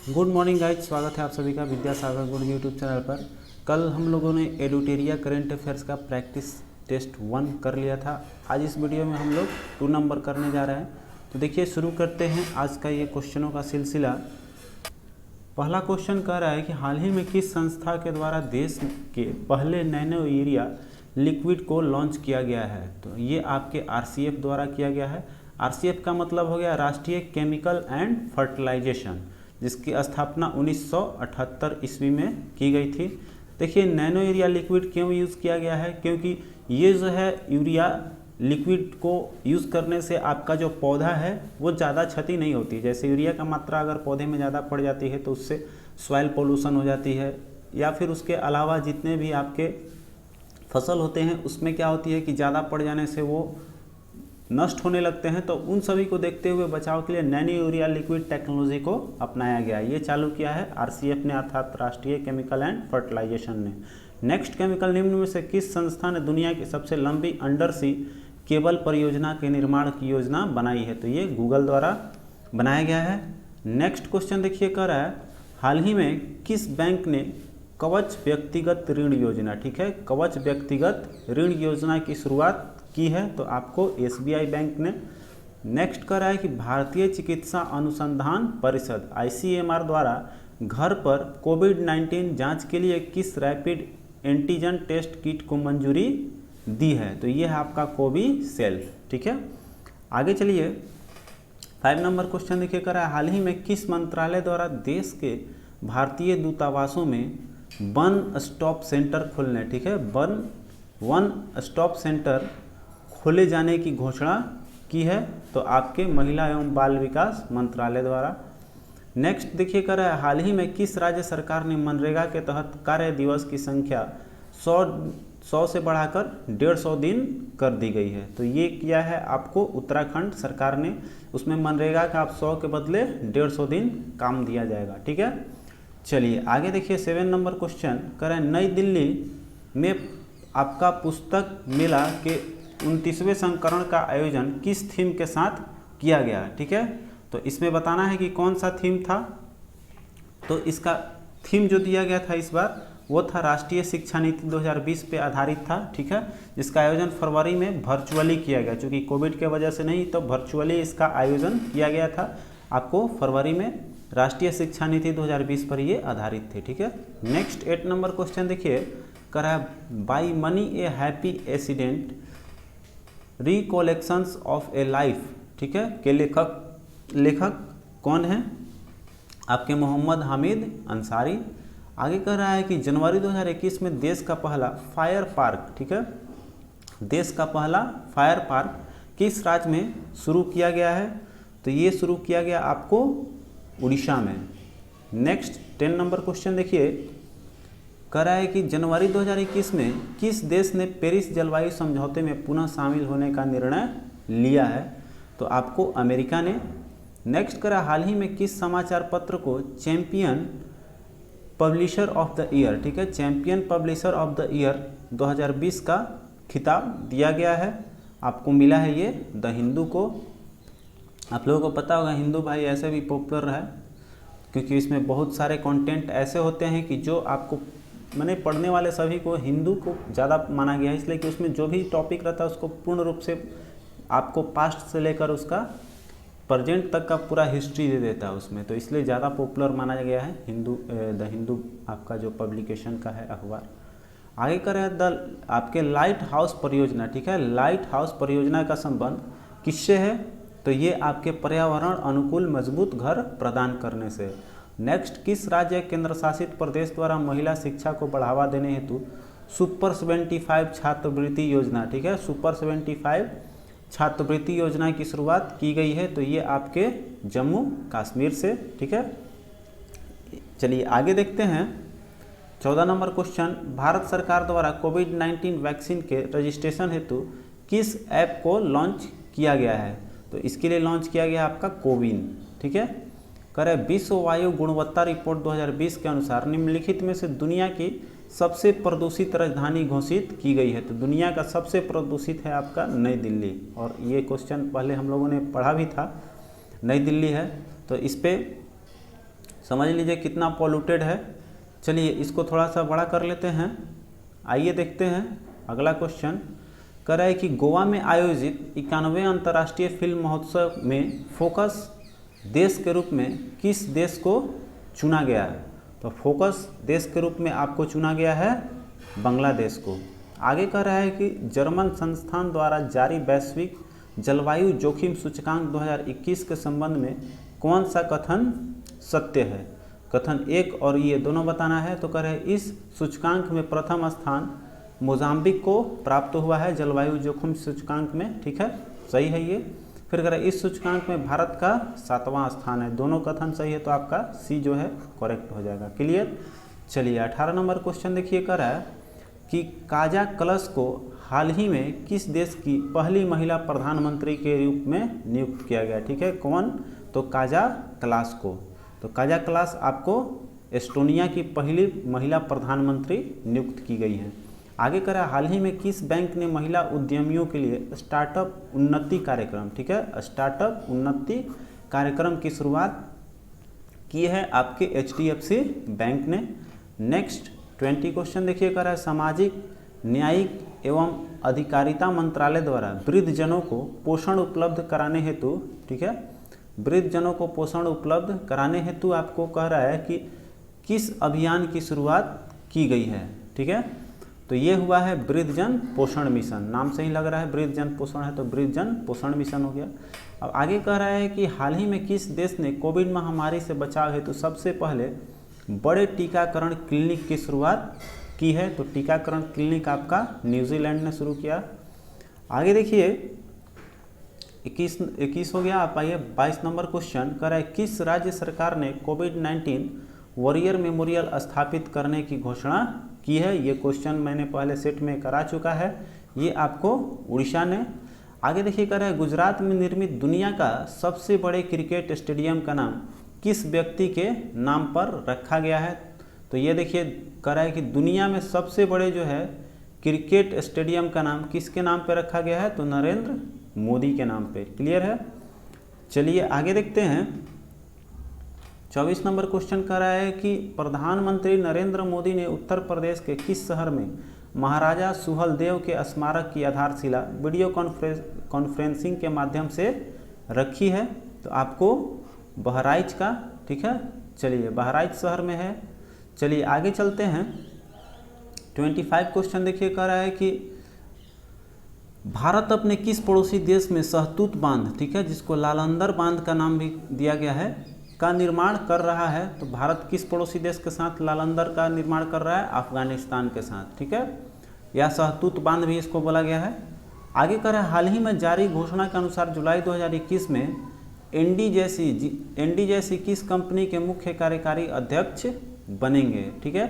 Good morning guys, स्वागत है आप सभी का विद्यासागर गुड यूट्यूब चैनल पर। कल हम लोगों ने एडुटेरिया करंट अफेयर्स का प्रैक्टिस टेस्ट 1 कर लिया था। आज इस वीडियो में हम लोग 2 नंबर करने जा रहे हैं। तो देखिए, शुरू करते हैं आज का ये क्वेश्चनों का सिलसिला। पहला क्वेश्चन कह रहा है कि हाल ही में किस संस्था के द्वारा देश के पहले नैनो यूरिया लिक्विड को लॉन्च किया गया है। तो ये आपके RCF द्वारा किया गया है। RCF का मतलब हो गया राष्ट्रीय केमिकल एंड फर्टिलाइजेशन, जिसकी स्थापना 1978 ईस्वी में की गई थी। देखिए, नैनो यूरिया लिक्विड क्यों यूज़ किया गया है, क्योंकि ये जो है यूरिया लिक्विड को यूज़ करने से आपका जो पौधा है वो ज़्यादा क्षति नहीं होती। जैसे यूरिया का मात्रा अगर पौधे में ज़्यादा पड़ जाती है तो उससे सॉइल पोल्यूशन हो जाती है, या फिर उसके अलावा जितने भी आपके फसल होते हैं उसमें क्या होती है कि ज़्यादा पड़ जाने से वो नष्ट होने लगते हैं। तो उन सभी को देखते हुए बचाव के लिए नैनो यूरिया लिक्विड टेक्नोलॉजी को अपनाया गया। ये चालू किया है RCF ने, अर्थात राष्ट्रीय केमिकल एंड फर्टिलाइजेशन ने। नेक्स्ट, केमिकल निम्न में से किस संस्था ने दुनिया की सबसे लंबी अंडर सी केबल परियोजना के निर्माण की योजना बनाई है। तो ये गूगल द्वारा बनाया गया है। नेक्स्ट क्वेश्चन देखिए, कह रहा है हाल ही में किस बैंक ने कवच व्यक्तिगत ऋण योजना, ठीक है, कवच व्यक्तिगत ऋण योजना की शुरुआत की है। तो आपको SBI बैंक ने। नेक्स्ट कर रहा है कि भारतीय चिकित्सा अनुसंधान परिषद ICMR द्वारा घर पर कोविड-19 जांच के लिए किस रैपिड एंटीजन टेस्ट किट को मंजूरी दी है। तो ये है आपका कोविशील्ड, ठीक है। आगे चलिए, 5 नंबर क्वेश्चन देखिए, कर रहा है हाल ही में किस मंत्रालय द्वारा देश के भारतीय दूतावासों में वन स्टॉप सेंटर खोलने, ठीक है, वन स्टॉप सेंटर खोले जाने की घोषणा की है। तो आपके महिला एवं बाल विकास मंत्रालय द्वारा। नेक्स्ट देखिए, कर रहा है हाल ही में किस राज्य सरकार ने मनरेगा के तहत कार्य दिवस की संख्या 100 से बढ़ाकर 150 दिन कर दी गई है। तो ये किया है आपको उत्तराखंड सरकार ने। उसमें मनरेगा का आप 100 के बदले 150 दिन काम दिया जाएगा, ठीक है। चलिए आगे देखिए, 7 नंबर क्वेश्चन कर रहे हैं नई दिल्ली में आपका पुस्तक मेला के 29वें संस्करण का आयोजन किस थीम के साथ किया गया है, ठीक है। तो इसमें बताना है कि कौन सा थीम था। तो इसका थीम जो दिया गया था इस बार वो था राष्ट्रीय शिक्षा नीति 2020 पे आधारित था, ठीक है, जिसका आयोजन फरवरी में वर्चुअली किया गया। चूँकि कोविड के वजह से नहीं, तो वर्चुअली इसका आयोजन किया गया था। आपको फरवरी में राष्ट्रीय शिक्षा नीति 2020 पर ये आधारित थे, ठीक है। नेक्स्ट 8 नंबर क्वेश्चन देखिए, कह रहा है by many a happy accident recollections of a life, ठीक है, के लेखक कौन है। आपके मोहम्मद हामिद अंसारी। आगे कह रहा है कि जनवरी 2021 में देश का पहला फायर पार्क, ठीक है, देश का पहला फायर पार्क किस राज्य में शुरू किया गया है। तो ये शुरू किया गया आपको उड़ीसा में। नेक्स्ट 10 नंबर क्वेश्चन देखिए, कह रहा है कि जनवरी 2021 में किस देश ने पेरिस जलवायु समझौते में पुनः शामिल होने का निर्णय लिया है। तो आपको अमेरिका ने। नेक्स्ट करा हाल ही में किस समाचार पत्र को champion publisher of the year, ठीक है, champion publisher of the year 2020 का खिताब दिया गया है। आपको मिला है ये द हिंदू को। आप लोगों को पता होगा हिंदू भाई ऐसे भी पॉपुलर है क्योंकि इसमें बहुत सारे कंटेंट ऐसे होते हैं कि जो आपको मैंने पढ़ने वाले सभी को हिंदू को ज़्यादा माना गया है, इसलिए कि उसमें जो भी टॉपिक रहता है उसको पूर्ण रूप से आपको पास्ट से लेकर उसका प्रेजेंट तक का पूरा हिस्ट्री दे देता है उसमें। तो इसलिए ज़्यादा पॉपुलर माना गया है द हिंदू आपका जो पब्लिकेशन का है अखबार। आगे कर रहे हैं आपके लाइट हाउस परियोजना, ठीक है, लाइट हाउस परियोजना का संबंध किससे है। तो ये आपके पर्यावरण अनुकूल मजबूत घर प्रदान करने से। नेक्स्ट, किस राज्य केंद्र शासित प्रदेश द्वारा महिला शिक्षा को बढ़ावा देने हेतु सुपर 75 छात्रवृत्ति योजना, ठीक है, सुपर 75 छात्रवृत्ति योजना की शुरुआत की गई है। तो ये आपके जम्मू कश्मीर से, ठीक है। चलिए आगे देखते हैं 14 नंबर क्वेश्चन, भारत सरकार द्वारा कोविड-19 वैक्सीन के रजिस्ट्रेशन हेतु किस ऐप को लॉन्च किया गया है। तो इसके लिए लॉन्च किया गया आपका कोविन, ठीक है। करे विश्व वायु गुणवत्ता रिपोर्ट 2020 के अनुसार निम्नलिखित में से दुनिया की सबसे प्रदूषित राजधानी घोषित की गई है। तो दुनिया का सबसे प्रदूषित है आपका नई दिल्ली, और ये क्वेश्चन पहले हम लोगों ने पढ़ा भी था, नई दिल्ली है। तो इस पे समझ लीजिए कितना पॉल्यूटेड है। चलिए इसको थोड़ा सा बड़ा कर लेते हैं। आइए देखते हैं अगला क्वेश्चन। कह रहा है कि गोवा में आयोजित 91वें अंतर्राष्ट्रीय फिल्म महोत्सव में फोकस देश के रूप में किस देश को चुना गया है? तो फोकस देश के रूप में आपको चुना गया है बांग्लादेश को। आगे कह रहा है कि जर्मन संस्थान द्वारा जारी वैश्विक जलवायु जोखिम सूचकांक 2021 के संबंध में कौन सा कथन सत्य है? कथन 1 और ये दोनों बताना है। तो कह रहे हैं इस सूचकांक में प्रथम स्थान मोजाम्बिक को प्राप्त हुआ है जलवायु जोखिम सूचकांक में, ठीक है, सही है ये। फिर कह रहे हैं इस सूचकांक में भारत का 7वां स्थान है। दोनों कथन सही है तो आपका सी जो है करेक्ट हो जाएगा। क्लियर। चलिए 18 नंबर क्वेश्चन देखिए। कह रहा है कि काजा कलश को हाल ही में किस देश की पहली महिला प्रधानमंत्री के रूप में नियुक्त किया गया? ठीक है, कौन? तो काजा कलाश को। तो काजा कलाश आपको एस्टोनिया की पहली महिला प्रधानमंत्री नियुक्त की गई है। आगे कह रहा है हाल ही में किस बैंक ने महिला उद्यमियों के लिए स्टार्टअप उन्नति कार्यक्रम, ठीक है, स्टार्टअप उन्नति कार्यक्रम की शुरुआत की है? आपके HDFC बैंक ने। नेक्स्ट 20 क्वेश्चन देखिए। कह रहा है सामाजिक न्यायिक एवं अधिकारिता मंत्रालय द्वारा वृद्धजनों को पोषण उपलब्ध कराने हेतु, ठीक है, वृद्धजनों को पोषण उपलब्ध कराने हेतु आपको कह रहा है कि किस अभियान की शुरुआत की गई है? ठीक है, तो ये हुआ है वृद्धजन पोषण मिशन। नाम से ही लग रहा है वृद्धजन पोषण है तो वृद्धजन पोषण मिशन हो गया। अब आगे कह रहा है कि हाल ही में किस देश ने कोविड महामारी से बचाव हेतु सबसे पहले बड़े टीकाकरण क्लिनिक की शुरुआत की है? तो टीकाकरण क्लिनिक आपका न्यूजीलैंड ने शुरू किया। आगे देखिए 21 हो गया। आप आइए 22 नंबर क्वेश्चन। कह रहा है किस राज्य सरकार ने कोविड-19 वॉरियर मेमोरियल स्थापित करने की घोषणा की है? ये क्वेश्चन मैंने पहले सेट में करा चुका है। ये आपको उड़ीसा ने। आगे देखिए कह रहा है गुजरात में निर्मित दुनिया का सबसे बड़े क्रिकेट स्टेडियम का नाम किस व्यक्ति के नाम पर रखा गया है? तो ये देखिए कह रहा है कि दुनिया में सबसे बड़े जो है क्रिकेट स्टेडियम का नाम किसके नाम पर रखा गया है? तो नरेंद्र मोदी के नाम पे। क्लियर है। चलिए आगे देखते हैं 24 नंबर क्वेश्चन कह रहा है कि प्रधानमंत्री नरेंद्र मोदी ने उत्तर प्रदेश के किस शहर में महाराजा सुहेलदेव के स्मारक की आधारशिला वीडियो कॉन्फ्रेंसिंग के माध्यम से रखी है? तो आपको बहराइच का, ठीक है, चलिए बहराइच शहर में है। चलिए आगे चलते हैं 25 क्वेश्चन देखिए। कह रहा है कि भारत अपने किस पड़ोसी देश में सहतूत बांध, ठीक है, जिसको लालंदर बांध का नाम भी दिया गया है, का निर्माण कर रहा है? तो भारत किस पड़ोसी देश के साथ लालंदर का निर्माण कर रहा है? अफगानिस्तान के साथ, ठीक है, या सहतूत बांध भी इसको बोला गया है। आगे कह रहा है हाल ही में जारी घोषणा के अनुसार जुलाई 2021 में एनडी जैसी किस कंपनी के मुख्य कार्यकारी अध्यक्ष बनेंगे? ठीक है,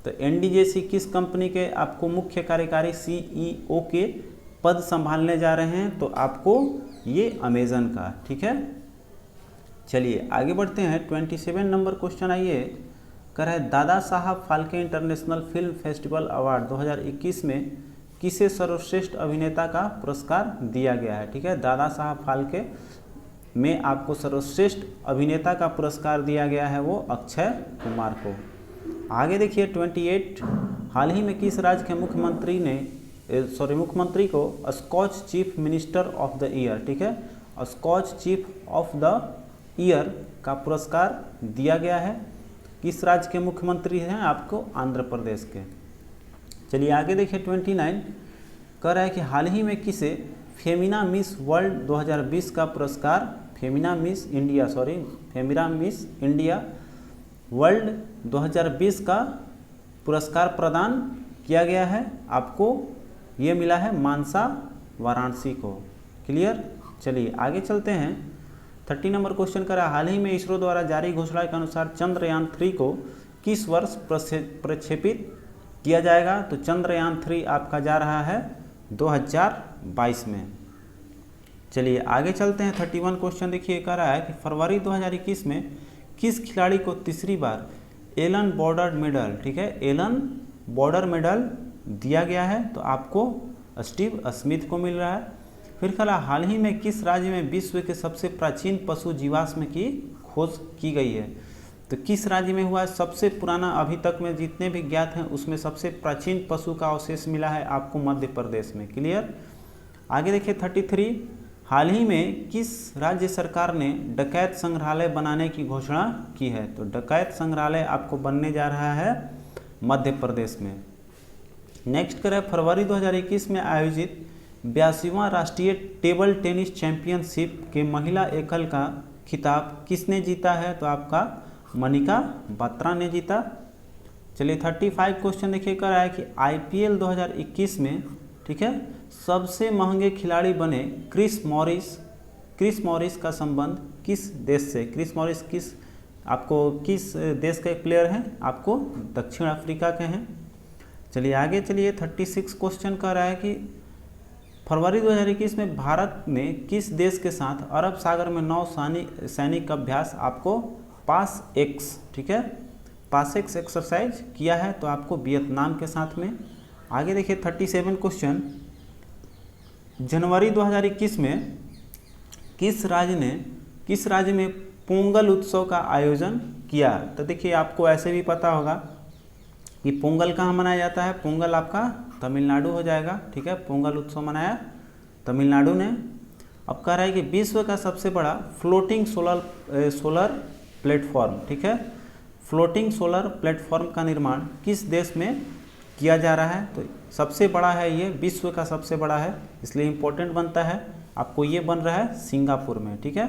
तो एनडी जैसी किस कंपनी के आपको मुख्य कार्यकारी CEO के पद संभालने जा रहे हैं? तो आपको ये अमेजन का, ठीक है। चलिए आगे बढ़ते हैं 27 नंबर क्वेश्चन। आइए कह रहा है Dada Saheb Phalke international film festival award 2021 में किसे सर्वश्रेष्ठ अभिनेता का पुरस्कार दिया गया है? ठीक है, दादा साहब फाल्के में आपको सर्वश्रेष्ठ अभिनेता का पुरस्कार दिया गया है वो अक्षय कुमार को। आगे देखिए 28 हाल ही में किस राज्य के मुख्यमंत्री को Skoch chief minister of the year, ठीक है, Skoch chief of the year का पुरस्कार दिया गया है? किस राज्य के मुख्यमंत्री हैं? आपको आंध्र प्रदेश के। चलिए आगे देखिए 29 कह रहा है कि हाल ही में किसे फेमिना मिस वर्ल्ड 2020 का पुरस्कार फेमिना मिस इंडिया वर्ल्ड 2020 का पुरस्कार प्रदान किया गया है? आपको ये मिला है मानसा वाराणसी को। क्लियर। चलिए आगे चलते हैं 30 नंबर क्वेश्चन करा हाल ही में इसरो द्वारा जारी घोषणा के अनुसार चंद्रयान 3 को किस वर्ष प्रक्षेपित किया जाएगा? तो चंद्रयान 3 आपका जा रहा है 2022 में। चलिए आगे चलते हैं 31 क्वेश्चन देखिए कह रहा है कि फरवरी 2021 में किस खिलाड़ी को तीसरी बार एलन बॉर्डर मेडल, ठीक है, एलन बॉर्डर मेडल दिया गया है? तो आपको स्टीव स्मिथ को मिल रहा है। फिर कहा हाल ही में किस राज्य में विश्व के सबसे प्राचीन पशु जीवाश्म की खोज की गई है? तो किस राज्य में हुआ है? सबसे पुराना अभी तक में जितने भी ज्ञात हैं उसमें सबसे प्राचीन पशु का अवशेष मिला है आपको मध्य प्रदेश में। क्लियर। आगे देखिए 33, हाल ही में किस राज्य सरकार ने डकैत संग्रहालय बनाने की घोषणा की है? तो डकैत संग्रहालय आपको बनने जा रहा है मध्य प्रदेश में। नेक्स्ट करें, फरवरी 2021 में आयोजित 82वां राष्ट्रीय टेबल टेनिस चैंपियनशिप के महिला एकल का खिताब किसने जीता है? तो आपका मनिका बत्रा ने जीता। चलिए 35 क्वेश्चन देखिए कर रहा है कि IPL 2021 में, ठीक है, सबसे महंगे खिलाड़ी बने क्रिस मॉरिस का संबंध किस देश से? क्रिस मॉरिस किस देश के प्लेयर हैं? आपको दक्षिण अफ्रीका के हैं। चलिए आगे चलिए 36 क्वेश्चन कर रहा है कि फरवरी 2021 में भारत ने किस देश के साथ अरब सागर में नौ सैनिक अभ्यास आपको PASEX, ठीक है, PASEX एक्सरसाइज किया है? तो आपको वियतनाम के साथ में। आगे देखिए 37 क्वेश्चन, जनवरी 2021 में किस राज्य में पोंगल उत्सव का आयोजन किया? तो देखिए आपको ऐसे भी पता होगा कि पोंगल कहाँ मनाया जाता है। पोंगल आपका तमिलनाडु हो जाएगा, ठीक है। पोंगल उत्सव मनाया तमिलनाडु ने। अब कह रहा है कि विश्व का सबसे बड़ा फ्लोटिंग सोलर प्लेटफॉर्म, ठीक है, फ्लोटिंग सोलर प्लेटफॉर्म का निर्माण किस देश में किया जा रहा है? तो सबसे बड़ा है ये, विश्व का सबसे बड़ा है, इसलिए इम्पोर्टेंट बनता है आपको। ये बन रहा है सिंगापुर में, ठीक है।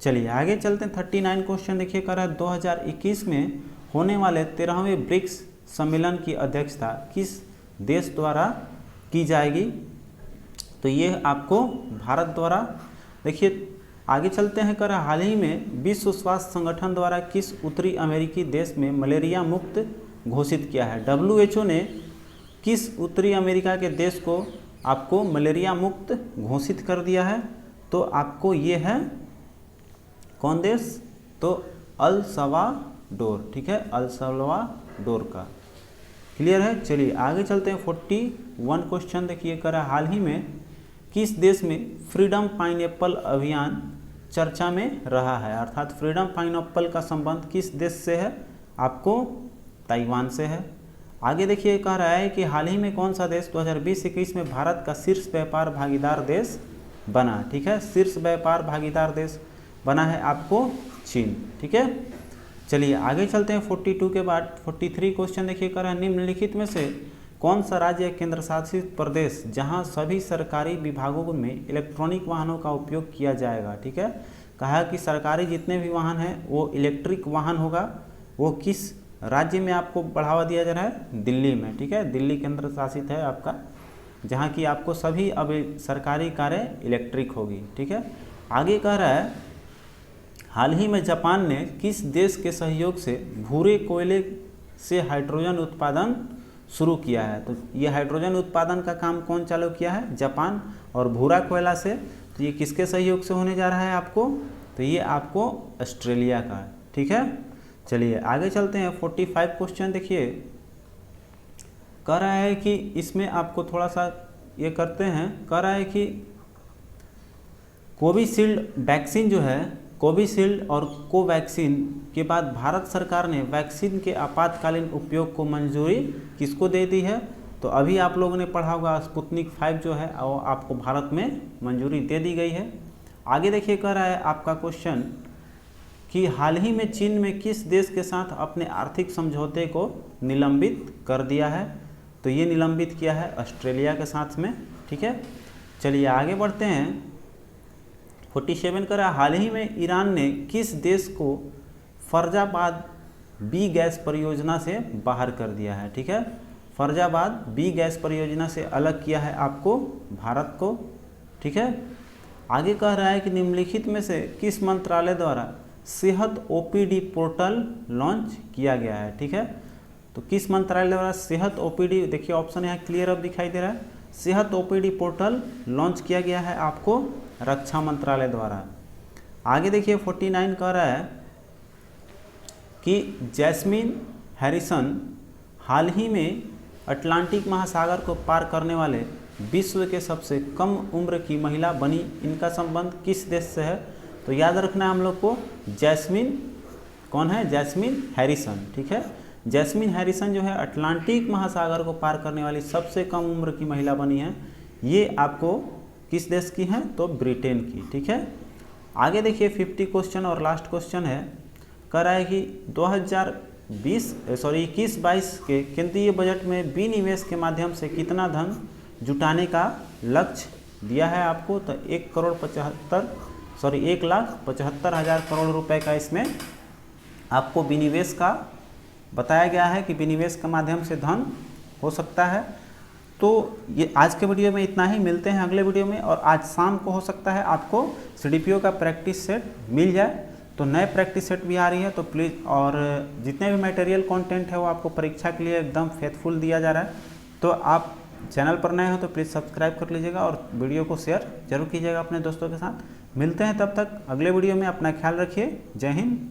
चलिए आगे चलते हैं 39 क्वेश्चन देखिए कर रहा है 2021 में होने वाले 13वें ब्रिक्स सम्मेलन की अध्यक्षता किस देश द्वारा की जाएगी? तो ये आपको भारत द्वारा। देखिए आगे चलते हैं कर हाल ही में विश्व स्वास्थ्य संगठन द्वारा किस उत्तरी अमेरिकी देश में मलेरिया मुक्त घोषित किया है? WHO ने किस उत्तरी अमेरिका के देश को आपको मलेरिया मुक्त घोषित कर दिया है? तो आपको ये है कौन देश? तो अल सल्वाडोर, ठीक है, अल सल्वाडोर का। क्लियर है। चलिए आगे चलते हैं 41 क्वेश्चन देखिए कर हाल ही में किस देश में फ्रीडम पाइनएप्पल अभियान चर्चा में रहा है? अर्थात फ्रीडम पाइनएप्पल का संबंध किस देश से है? आपको ताइवान से है। आगे देखिए कह रहा है कि हाल ही में कौन सा देश 2020-21 में भारत का शीर्ष व्यापार भागीदार देश बना? ठीक है, शीर्ष व्यापार भागीदार देश बना है आपको चीन, ठीक है। चलिए आगे चलते हैं 42 के बाद 43 क्वेश्चन देखिए कर रहा है निम्नलिखित में से कौन सा राज्य केंद्र शासित प्रदेश जहां सभी सरकारी विभागों में इलेक्ट्रॉनिक वाहनों का उपयोग किया जाएगा? ठीक है, कहा कि सरकारी जितने भी वाहन हैं वो इलेक्ट्रिक वाहन होगा। वो किस राज्य में आपको बढ़ावा दिया जा रहा है? दिल्ली में, ठीक है, दिल्ली केंद्र शासित है आपका, जहां की आपको सभी अब सरकारी कारें इलेक्ट्रिक होगी, ठीक है। आगे कह रहा है हाल ही में जापान ने किस देश के सहयोग से भूरे कोयले से हाइड्रोजन उत्पादन शुरू किया है? तो ये हाइड्रोजन उत्पादन का काम कौन चालू किया है? जापान। और भूरा कोयला से तो ये किसके सहयोग से होने जा रहा है आपको? तो ये आपको ऑस्ट्रेलिया का है, ठीक है। चलिए आगे चलते हैं 45 क्वेश्चन देखिए कह रहा है कि इसमें आपको थोड़ा सा ये करते हैं, कह रहा है कि कोविशील्ड वैक्सीन जो है, कोविशील्ड और कोवैक्सीन के बाद भारत सरकार ने वैक्सीन के आपातकालीन उपयोग को मंजूरी किसको दे दी है? तो अभी आप लोगों ने पढ़ा होगा स्पुतनिक 5 जो है वो आपको भारत में मंजूरी दे दी गई है। आगे देखिए कह रहा है आपका क्वेश्चन कि हाल ही में चीन में किस देश के साथ अपने आर्थिक समझौते को निलंबित कर दिया है? तो ये निलंबित किया है ऑस्ट्रेलिया के साथ में, ठीक है। चलिए आगे बढ़ते हैं 47 कर हाल ही में ईरान ने किस देश को फरजाबाद बी गैस परियोजना से बाहर कर दिया है? ठीक है, फरजाबाद बी गैस परियोजना से अलग किया है आपको भारत को, ठीक है। आगे कह रहा है कि निम्नलिखित में से किस मंत्रालय द्वारा सेहत OPD पोर्टल लॉन्च किया गया है? ठीक है, तो किस मंत्रालय द्वारा सेहत OPD, देखिए ऑप्शन यहाँ क्लियर अब दिखाई दे रहा है, सेहत OPD पोर्टल लॉन्च किया गया है आपको रक्षा मंत्रालय द्वारा। आगे देखिए 49 कह रहा है कि जैस्मिन हैरिसन हाल ही में अटलांटिक महासागर को पार करने वाले विश्व के सबसे कम उम्र की महिला बनी। इनका संबंध किस देश से है? तो याद रखना है हम लोग को, जैस्मिन कौन है? Jasmine Harrison. ठीक है, जैस्मिन हैरिसन जो है अटलांटिक महासागर को पार करने वाली सबसे कम उम्र की महिला बनी है। ये आपको किस देश की है? तो ब्रिटेन की। ठीक है, आगे देखिए 50 क्वेश्चन और लास्ट क्वेश्चन है, कह रहा है कि 21-22 के केंद्रीय बजट में विनिवेश के माध्यम से कितना धन जुटाने का लक्ष्य दिया है आपको? तो 1,75,000 करोड़ रुपए का इसमें आपको विनिवेश का बताया गया है कि विनिवेश के माध्यम से धन हो सकता है। तो ये आज के वीडियो में इतना ही, मिलते हैं अगले वीडियो में। और आज शाम को हो सकता है आपको CDPO का प्रैक्टिस सेट मिल जाए, तो नए प्रैक्टिस सेट भी आ रही है, तो प्लीज़, और जितने भी मटेरियल कंटेंट है वो आपको परीक्षा के लिए एकदम फेथफुल दिया जा रहा है। तो आप चैनल पर नए हो तो प्लीज़ सब्सक्राइब कर लीजिएगा और वीडियो को शेयर जरूर कीजिएगा अपने दोस्तों के साथ। मिलते हैं तब तक अगले वीडियो में, अपना ख्याल रखिए। जय हिंद,